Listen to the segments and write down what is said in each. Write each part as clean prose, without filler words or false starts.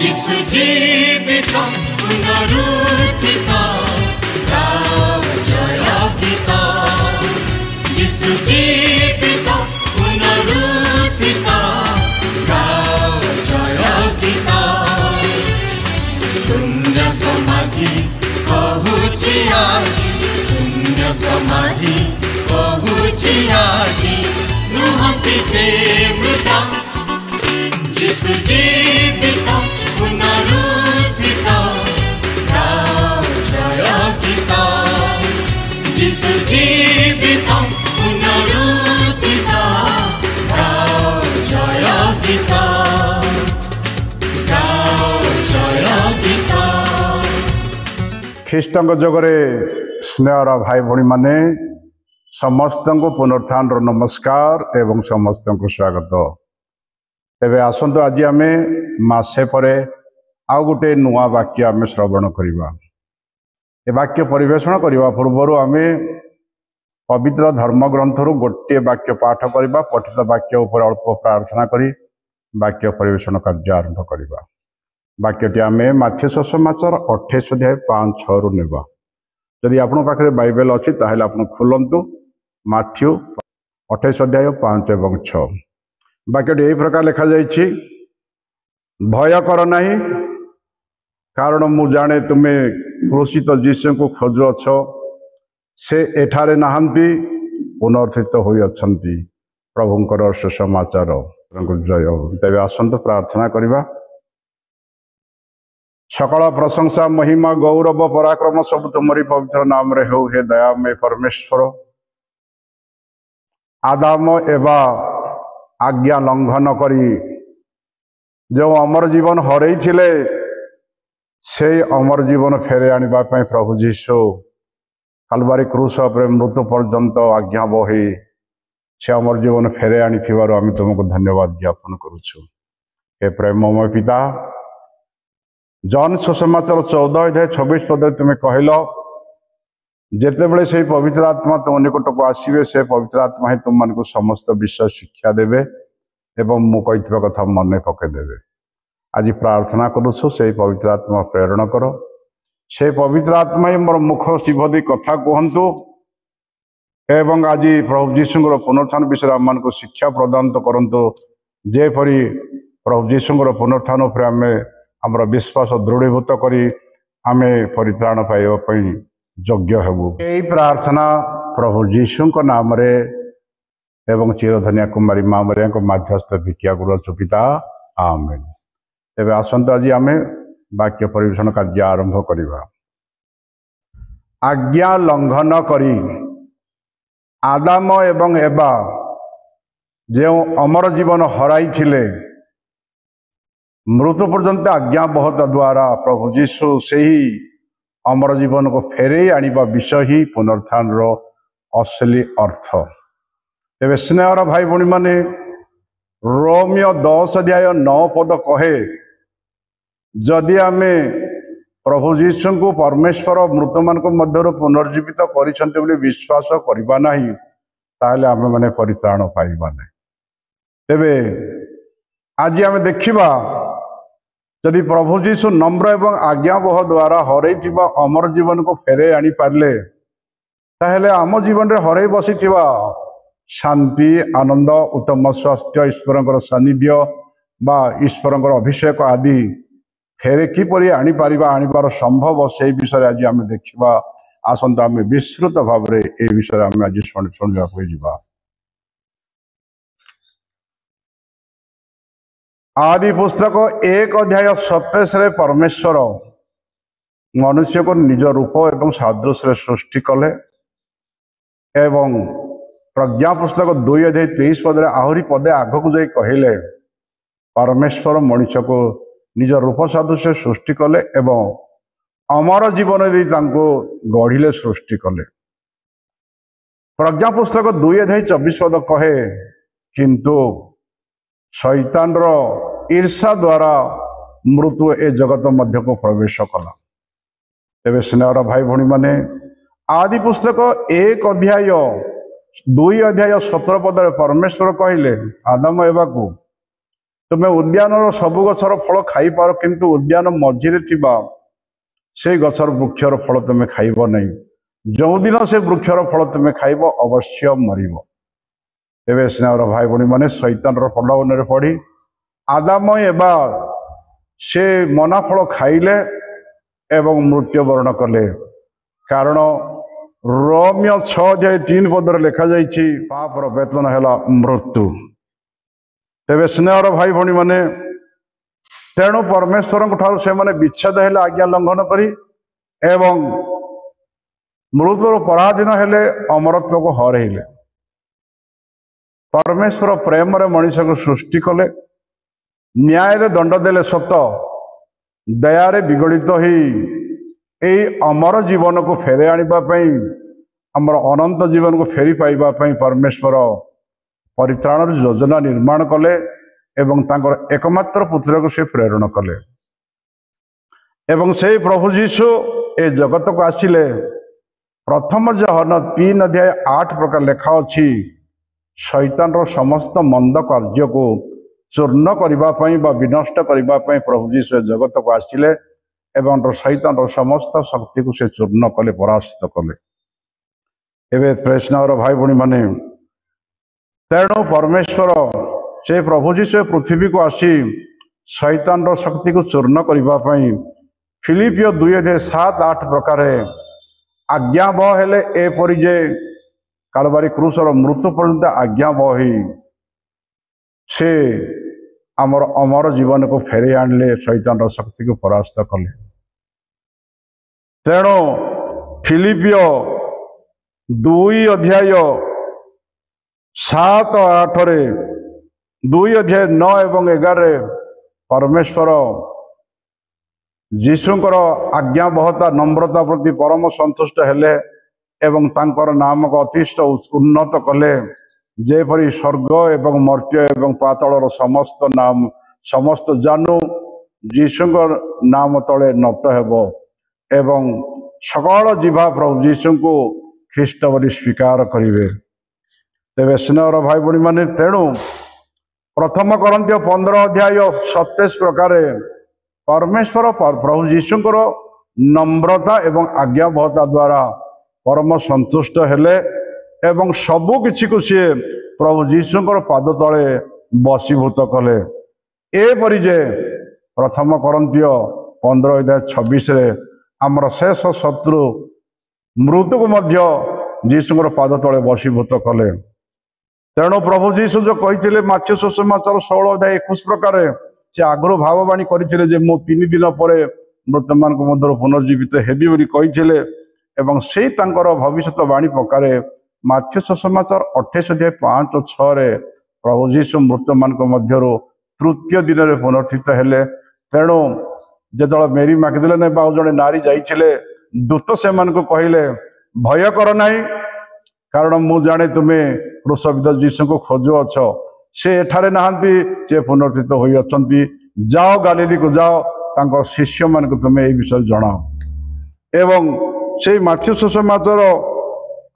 जिसु जीवित पुनरुत्थित गाओ जय गीत जिसु जीवित पुनरुत्थित गाओ जय गीत शून्य समाधि कहुछि आजी शून्य समाधि कहुछि आजी नुहति से मृत जिसु जीवित पुनरुत्थित गाओ जय गीत जिसु जीवित पुनरुत्थित गाओ जय गीत गाओ जय गीत। ख्रीष्टଙ୍କ ଯୋଗରେ ସ୍ନେହର ଭାଇ ଭଉଣୀ ମାନେ ସମସ୍ତଙ୍କୁ ପୁନରୁତ୍ଥାନ ନମସ୍କାର ଏବଂ ସମସ୍ତଙ୍କୁ ସ୍ୱାଗତ। ଏବେ ଆସନ୍ତୁ ଆଜି ଆମେ ମାସେ ପରେ ଆଉ ଗୋଟେ ନୂଆ ବାକ୍ୟ ଆମେ ଶ୍ରବଣ କରିବା। ଏ ବାକ୍ୟ ପରିବେଷଣ କରିବା ପୂର୍ବରୁ ଆମେ ପବିତ୍ର ଧର୍ମଗ୍ରନ୍ଥରୁ ଗୋଟିଏ ବାକ୍ୟ ପାଠ କରିବା, ପଠିତ ବାକ୍ୟ ଉପରେ ଅଳ୍ପ ପ୍ରାର୍ଥନା କରି ବାକ୍ୟ ପରିବେଷଣ କାର୍ଯ୍ୟ ଆରମ୍ଭ କରିବା। ବାକ୍ୟଟି ଆମେ ମାଥ୍ୟୁ ସୁସମାଚାର 28 ଅଧ୍ୟାୟ 5-6 ନେବା। ଯଦି ଆପଣଙ୍କ ପାଖରେ ବାଇବେଲ ଅଛି ତାହେଲେ ଆପଣ ଖୋଲନ୍ତୁ ମାଥ୍ୟୁ 28 ଅଧ୍ୟାୟ 5 ଏବଂ 6। ବାକ୍ୟଟି ଏହି ପ୍ରକାର ଲେଖାଯାଇଛି, ଭୟ କର ନାହିଁ, କାରଣ ମୁଁ ଜାଣେ ତୁମେ କ୍ରୁଶିତ ଯୀଶୁଙ୍କୁ ଖୋଜୁଅଛ। ସେ ଏଠାରେ ନାହାନ୍ତି, ପୁନରୁତ୍ଥିତ ହୋଇଅଛନ୍ତି। ପ୍ରଭୁଙ୍କର ସୁସମାଚାର ଜୟ। ତେବେ ଆସନ୍ତୁ ପ୍ରାର୍ଥନା କରିବା। ସକଳ ପ୍ରଶଂସା ମହିମା ଗୌରବ ପରାକ୍ରମ ସବୁ ତୁମରି ପବିତ୍ର ନାମରେ ହେଉ। ହେ ଦୟାମୟ ପରମେଶ୍ୱର, ଆଦାମ ଏବା आज्ञा लंघन करी जो अमर जीवन हरैथिले से अमर जीवन फेरे आनिबा पई प्रभु जीशु कलवारी क्रूस पर मृत्यु पर्यंत आज्ञा बही से अमर जीवन फेरे आनी थिबारु आमी तुमको धन्यवाद ज्ञापन करूछु। हे प्रेममय पिता, जॉन सुसमाचार 14 अध्याय 26 पद तुम्हें कहल, जेतेबेले से पवित्र आत्मा तुम निकट को आसवे से पवित्र आत्मा ही तुम मन को समस्त विषय शिक्षा देवे एवं मु कही कथा मन पकईदेवे। आज प्रार्थना करुछु से पवित्र आत्मा प्रेरण कर, से पवित्र आत्मा ही मोर मुख शिवदी कथा कहतु एवं आज प्रभु जीशुर पुनरुत्थान विषय आम को शिक्षा प्रदान तो करतु। जेपरी प्रभु जीशुर पुनरुत्थान पर आम आमर विश्वास दृढ़ीभूत करी आम परित्राण पाइबा योग्य हेबु। यही प्रार्थना प्रभु जीशु नाम रे एवं चिरधनिया कुमारी माँ मरिया को मध्यस्थ भिक्षा गुरु पिता आमेन। तेबे आसंतु आज आमे वाक्य परिवेषण कार्य आरंभ करिबा। आज्ञा लंघन करी आदाम एवं एबा जो अमर जीवन हराई थिले मृत्यु पर्यंत आज्ञा बहुत द्वारा प्रभु जीशु से ही अमर जीवन को फेरे आनिबा विषय ही पुनरुत्थान असली अर्थ। तेरे स्नेहर भाई भौणी माने रोमियो 10 अध्याय 9 पद कहे, जदि आमे प्रभु जीशु को परमेश्वर मृत मान मध्य पुनर्जीवित कर विश्वास करवा नहीं ताहले आमे माने परित्राण पाइबा नहीं। तेबे आज आमे देखिबा, यदि प्रभु जीशु नम्र एवं आज्ञाबह द्वारा हरई अमर जीवन को फेरे आनी पारे ताहले आम जीवन रे हरई बसी शांति आनंद उत्तम स्वास्थ्य ईश्वर सानिध्य बा ईश्वर अभिषेक आदि फेरे किपरि आनी आनिबार संभव से विषय आज आम देखा। आसंता आम विस्तृत भाव में ये विषय आम आज शुणा जा। आदि पुस्तक 1 अध्याय 27 रे परमेश्वर मनुष्य को निज रूप एवं सादृश सृष्टि कले एवं प्रज्ञा पुस्तक 2 अध्याय 23 पद आहरी पदे आगक जाई कहले, परमेश्वर मनुष्य को निज रूप सादृश सृष्टि कले एवं अमर जीवन भी गढ़िले सृष्टि कले। प्रज्ञा पुस्तक 2 अध्याय 24 पद कहे, किंतु शैतान रो ईर्षा द्वारा मृत्यु ए जगत मध्य को प्रवेश कला। तेरे स्नेहर भाई भौणी माने आदि पुस्तक 1 अध्याय 2 अध्याय 17 पद परमेश्वर कहले आदम एवा को, तुम उद्यान सबु गचर फल खाईपार किंतु उद्यान मझिरे थिबा से गचर वृक्षर फल तुम खाइब नहीं। जो दिन से वृक्षर फल तुम खाइब अवश्य मरिब। एवं स्नेहर भाई भणी मैंने शैतान प्रलोभन पड़ी आदाम एबा से मना फल खाइले एवं मृत्युवरण कले। कारण रोमियो 6:3 लिखा जाइछि पापर वेतन है मृत्यु। तेरे स्नेहर भाई भणी मैंने तेणु परमेश्वर से माने विच्छेद हेले आज्ञा लंघन करी एवं मृत्युर पराधीन हेले अमरत्व को हरइले। परमेश्वर प्रेम रे मनीष को सृष्टि कले न्याय रे दंड देले सत दयारे विगलित ही यही अमर जीवन को फेरे आने आमर अनंत जीवन को फेरी पाइबापी परमेश्वर परित्राण योजना निर्माण कले एवं तांकर एकमात्र पुत्र को से प्रेरण कले। एवं से प्रभु जीशु ए जगत को आसिले प्रथम जहन 3:8 प्रकार लेखा अच्छी शैतान रो समस्त मंद कार्य को चूर्ण करने विनष्ट करने प्रभु जीशु जगत को आसिले एवं शैतान रो समस्त शक्ति को से चूर्ण कले परास्त कले। एवं प्रेष्णर भाई भणी माने तेणु परमेश्वर से प्रभु जीशु पृथ्वी को आसी शैतान रो शक्ति को चूर्ण करने फिलिपियो 2:7-8 प्रकार आज्ञाबह हेले एपरि जे कालबारी क्रूसर मृत्यु पर्यंत आज्ञाबह ही से आमर अमर जीवन को फेरे आणले शैतान शक्ति को परास्त कले। तेणु फिलिपियो 2:7-8 2:9 एवं 11 परमेश्वर जीशुंकर आज्ञाबहता नम्रता प्रति परम संतुष्ट हेले एवं तांकर नाम को अतिष्ट उन्नत कले जेपरी स्वर्ग एवं मर्त्य एवं पाताल समस्त नाम समस्त जानू जीशुंकर नाम तले नत हेबो एवं सकल जीवा प्रभु जीशु को ख्रीष्ट बोली स्वीकार करिवे। तेरे स्नेहर भाई भणी माने तेणु प्रथम कोरिन्थियो 15:27 प्रकार परमेश्वर प्रभु जीशुंकर नम्रता एवं आज्ञाबहता द्वारा परम संतुष्ट हेले एवं सबु किछि को सी प्रभु जीशुंकर पाद तले बसीभूत कले। एपरि जे प्रथम कोरिन्थियो 15:26 आमर शेष शत्रु मृत्यु को मध्य जीशुंकर पाद तले बसीभूत कले। तेणु प्रभु जीशु जो कही माथ्यू सुसमाचार 16:21 प्रकार से आगु भाववाणी करते जे मु 3 दिन पर मृत मान मध्य पुनर्जीवित हेबी बोली कही एवं से भविष्य वाणी प्रकार माथ्यू सुसमाचार 28:5-6 प्रभु जीशु मृत मान मध्य तृतीय दिन में पुनर्थित हेले। तेणु जो मेरी मागिदेले ना जड़े नारी जाइए दूत से कहले भय कर नहीं कारण मु जाने तुम्हें क्रूसविद जीशु को खोजु अछ से एठारे नहांती जे पुनर्थित होई अछंती जाओ गालीली को जाओ तांकर शिष्य मान को तुम्हें यह विषय जनाओ। एवं से माथ्यू सुसमाचार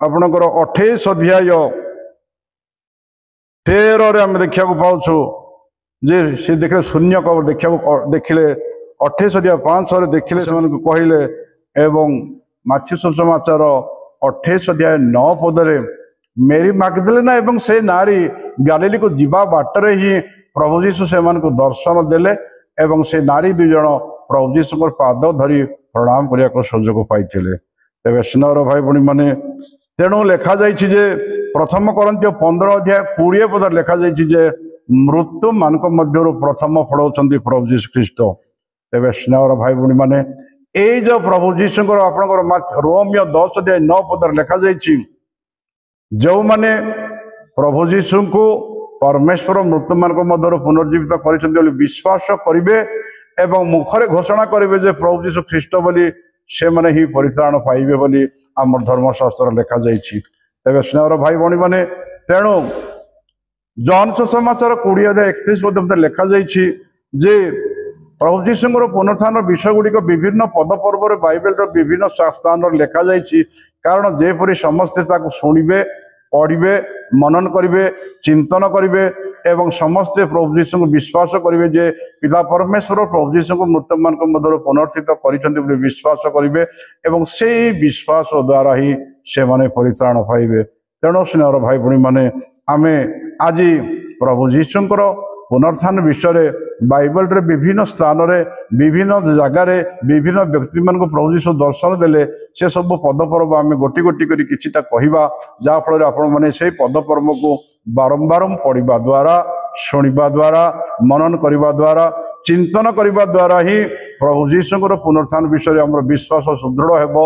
आपणकर 28:13 आम देखा पाऊँ जे से देखले शून्य कबर देखिले 28:5 देखिले से कहले एवं माथ्यू सुसमाचार 28:9 पदरे मेरी मागिदेले ना एवं से नारी गालीली को जीवा बाटरे ही प्रभु जीशु से को दर्शन देले एवं से नारी 2 जन प्रभु जीशु को पाद धरी प्रणाम करने को सुजोग पाई। तेरे स्नेहर भाई भणी माने तेणु लेखा जाइछि जे प्रथम कोरिन्थियो 15:20 पद लेखा जाइछि जे मृत्यु मान मध्य प्रथम फल होचंती प्रभु जीशु ख्रीष्ट। तेरे स्नेहर भाई भणी माने ए जो प्रभु जीशु आपणकर रोमियो 10:9 पद लेखा जाइछि जो माने प्रभु जीशु को परमेश्वर मृत्यु मान मध्य पुनर्जीवित कर विश्वास करेंगे एवं मुखरे घोषणा करेंगे जे प्रभु जीशु ख्रीष्ट बोली से माने ही परित्राण पाइबे बोली आम धर्मशास्त्र लेखा जाइछि। तेरे स्नेहर भाई भणी माने तेणु जॉन सुसमाचार 20:31 पद लेखा जाइछि जे प्रभु जीशुंकर पुनरुत्थान विषय गुड़िक विभिन्न पद पर्व बाइबल विभिन्न स्थान लेखा जाइछि कारण जेपरि समस्ते ताको शुणिबे पढ़े मनन करेंगे चिंतन करेंगे एवं समस्ते प्रभु जीशु को विश्वास करेंगे जे पिता परमेश्वर प्रभु जीशु को मृत मान मध्य पुनर्थित कर विश्वास करेंगे एवं से विश्वास द्वारा ही से माने परित्राण पाइबे। तेणु स्नेहर भाई भणी माने आमे आज प्रभु जीशुंकर पुनर्त्थान विषय बाइबल रे विभिन्न स्थान रे विभिन्न जगार विभिन्न व्यक्ति मान को प्रभु जीशु दर्शन देले से सब पद पर्व आम गोटी गोटी करी किछिटा कहवा जहाँफल आपण मैंने से पद पर्व को बारंबार पढ़ा द्वारा शुणा द्वारा मनन करने द्वारा चिंतन करने द्वारा ही प्रभु जीशुଙ୍କର पुनर्त्थान विषय आम विश्वास सुदृढ़ हेबो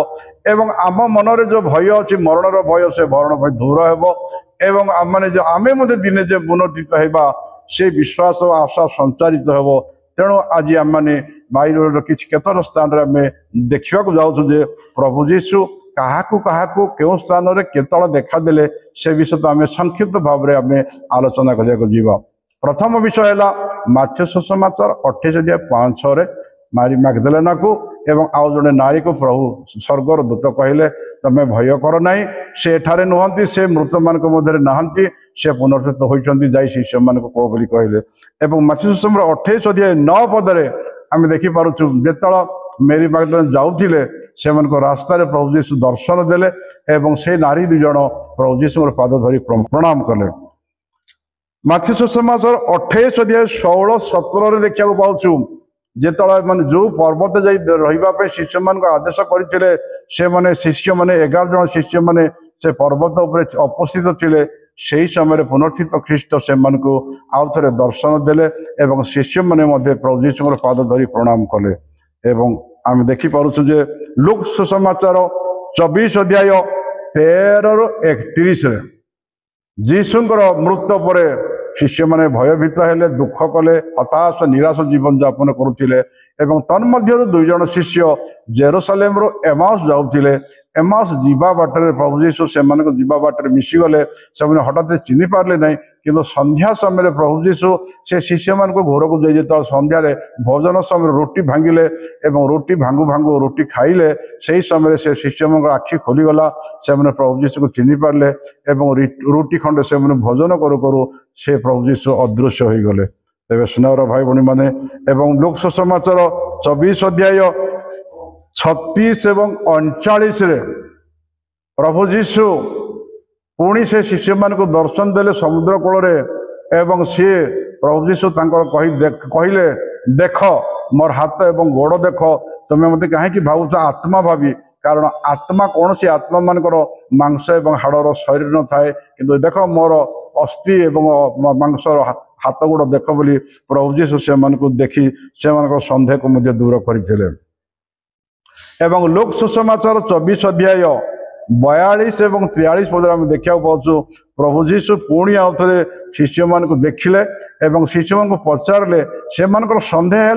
एवं आम मनरे जो भय अच्छी मरणर भय से मरण भय दूर हेबो एवं आम माने जो आमे मते दिने जे पुनर्जित हेबा से विश्वास और आशा संचारित हेबो। तेणु आज आम मैंने बाइबल किसी केतर स्थान रे आमे देखिबा को जाउछु जे प्रभु जीशु काहाकू केउ स्थान रे केतळ देखा देले से विषय आम संक्षिप्त भाव में आम आलोचना करने जीवा। प्रथम विषय है माथ्यू सुसमाचार 28:5 मारी मैगदलेना को एवं आउ जड़े नारी को प्रभु स्वर्गर दूत कहले तमें भय कर ना से एठारे नुहति से मृत मान मध्य नहांती से पुनर्स्थित होती जाई शिष्य मान को बोली कहले एवं माथ्यू सुसमाचार 28:9 पदरे आम देखिपुँ जेतल मेरी मैगदलेना जाऊले से रास्ता प्रभु जीशु दर्शन देले एवं से नारी दुई जन प्रभु जीशु पाद धरी प्रणाम कले। माथ्यू सुसमाचार 28:16-17 देखा पाऊँ जेत मान जो पर्वत जा रही शिष्य मान आदेश करते से माने शिष्य माने 11 जन शिष्य माने से पर्वत उपर उपस्थित थे से समय पुनर्थित ख्रीष्ट से आउ थे दर्शन देले एवं शिष्य माने प्रभु जीशु पाद धरी प्रणाम कले। एवं आम देखिपुँ जे लूक सुसमाचार 24:13-31 जीशुंकर मृत्यु पर शिष्य माने भयभीत हेले दुख कले हताश निराश जीवन यापन करुले एवं तन्मध्यरु दुई जन शिष्य जेरूसलेम रो एमाउस जाउथिले एमाउस जीवा बाटर प्रभु जीशु से जीवा बाटर मिशीगले से हठात चिन्ह पारे ना कि संध्या समय प्रभु जीशु से शिष्य मान को घर को जाइए संध्या भोजन समय रोटी भांगिले एवं रोटी भांगु भांगु रोटी खाइले से समय से शिष्य मान आखि खोलीगला से प्रभु जीशु को चिन्ह पारे एवं रोटी खंडे से भोजन करू करू से प्रभु जीशु अदृश्य हो गले। तेरे स्नेहर भाई भणी माने एवं लूक सुसमाचार 24:36 एवं 39 प्रभु जीशु पुणी से शिष्य मान को दर्शन देले समुद्र कूल एवं सी प्रभु जीशु कहले देख मोर हाथ एवं गोड़ देख तुम्हें मत कहीं भावुच आत्मा भावी कारण आत्मा कौन सी आत्मा मानकर मांस एवं हाड़र शरीर न थाए कि देख मोर अस्थि एवं मांसर हाथ गोड़ देख बोली प्रभु जीशु से देखी से सन्देह को मुझे दूर करते। एवं लोक सुसमाचार 24:42 एवं 43 पद आम देखा पाचु प्रभु जीशु पुणी आउ थे शिष्य मान को देखिले एवं शिष्य मान को पचारे से सन्देह है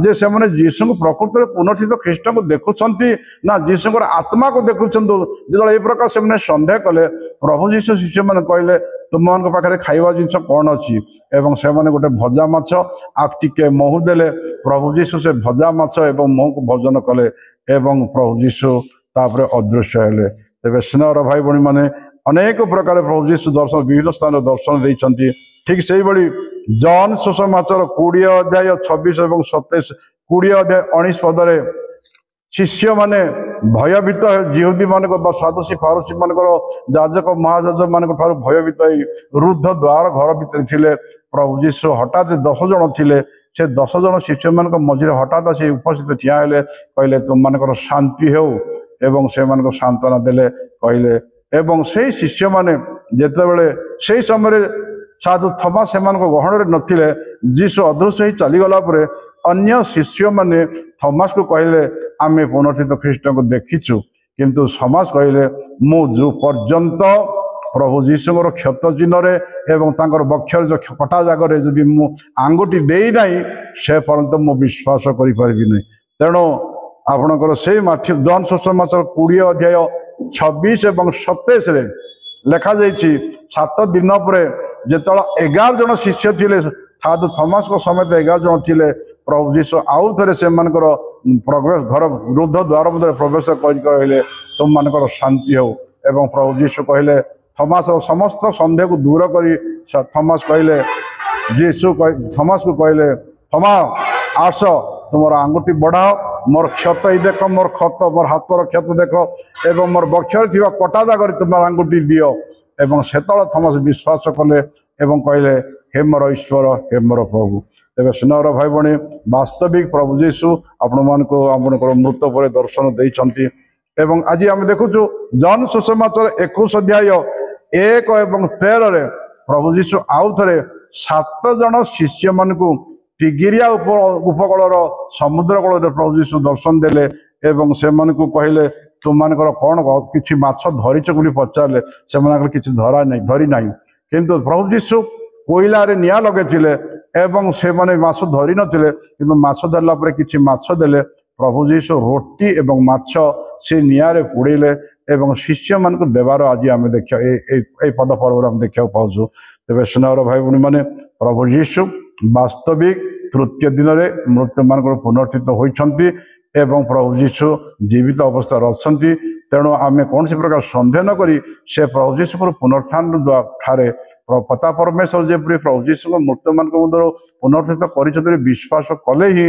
जे से जीशु को प्रकृत में पुनर्थित ख्रीष्ट को देखुंट ना जीशु आत्मा को देखुं जो ये प्रकार से सन्देह कले प्रभु जीशु शिष्य मान कहले तुम मान पाखे खाइबा जिनस कौन अच्छी एवं से गोटे भजा माछ आक टिके महू देले प्रभु जीशु से भजा माछ एवं महू को भोजन कले एवं प्रभु जीशु तापर अदृश्य हेले। तेरे स्नेहर भाई भणी माने अनेक प्रकार प्रभु जीशु दर्शन विभिन्न स्थान दर्शन देइछंती। ठीक से बड़ी जॉन सुसमाचार 20:26 एवं 27 20:19 पदरे शिष्य माने भयभीत जिहुदी मान सादुसी फारुसी मान जाजक महाजाज मान भयभीत रुद्ध द्वार घर भितर थिले प्रभु जीशु हठात 10 जन थिले से 10 जन शिष्य मान मझे हठात से उपस्थित ठिया हेले कहले तुम मान शांति हो एवं से मान सांत्वना देले कहले एवं से शिष्य माने जेतेबेले से समय साधु थमा से गहन नथिले जीशु अदृश्य ही चलीगला परे अन्य शिष्य माने थमास को कहले आमे पुनर्थित ख्रीष्ट को देखीचु किंतु समाज कहले मु जो पर्यंत प्रभु जीशुर क्षत चिन्ह एवं तांकर बक्षर जो कटा जगह जदि मु आंगुठी देई नाही से पर्यंत मु विश्वास करि परिबि नै। तेणु आपणकर से माथ्यू जॉन सुसमाचार 20:26 एवं 27 लेखा जाइछि 7 दिन पर जेतल 11 जन शिष्य थिले साधु थमास को समेत 11 जन थिले प्रभु जीशु आउ थे से प्रवेश घर रुद्ध द्वार मध्य प्रवेश कहले तुम मानकर शांति हो एवं प्रभु जीशु कहले थॉमस समस्त सन्देह को दूर करी थॉमस कहले यीशु थॉमस को कहले थॉमस आस तुम आंगुठी बढ़ाओ मोर क्षत ही देख मोर क्षत मोर हाथर क्षत देख एवं मोर बक्षर थी कटा दाग तुम आंगुठी दियो एवं सेतल थॉमस विश्वास कले एवं कहले हे मोर ईश्वर हे मोर प्रभु तेज स्नेहर भाई भणी वास्तविक प्रभु यीशु आपण मान मृत पर दर्शन देइछंती एवं आज आम देखु जॉन सुसमाचार 21 अध्याय 1 एवं 13 रे प्रभु यीशु आउ थे 7 जन शिष्य मान को टिगिरिया उपकूल समुद्र कूल प्रभु यीशु दर्शन देले एवं से मन को कहले तुम मानकर कौन किसी माछ धरीच बोली पचारे से किसी धरी ना किंतु प्रभु यीशु कोईला रे निया लगे एवं से माने माछ धरी नथिले किंतु माछ धरला परे किछि माछ देले प्रभु यीशु रोटी एवं माछ से निया रे पुड़ेले एवं शिष्य मान को देवार आज आम देखा पद पर्व आम देखा पाऊँ तेज स्नेहर भाई भूणी मैंने प्रभु यीशु वास्तविक तृतीय दिन में मृत्यु मान पुनर्थित होती एवं प्रभु यीशु जीवित अवस्था अच्छा तेणु आम कौन प्रकार सन्देह न करी से प्रभु यीशु पुनर्त्थान ठारे पता परमेश्वर जेपरी प्रभु यीशु मृत्यु मान पुनर्थित कर विश्वास कले ही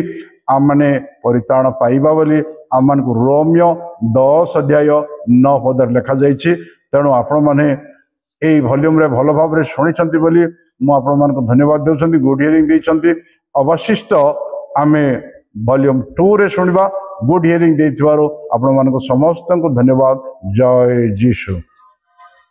आम मैंने परित्राण पाइबा बोली आम मान को रोमियो 10 अध्याय 9 पद लिखा जाइए तेणु आपण मैंने यही भल्यूम रे भल भाव शुणी बोली मुझे धन्यवाद देउछंती गुड हियरिंग देइछंती अवशिष्ट आमे वॉल्यूम 2 रे शुणवा गुड हियरिंग देइथिबारो आपण मानको समस्त को धन्यवाद जय जीशु।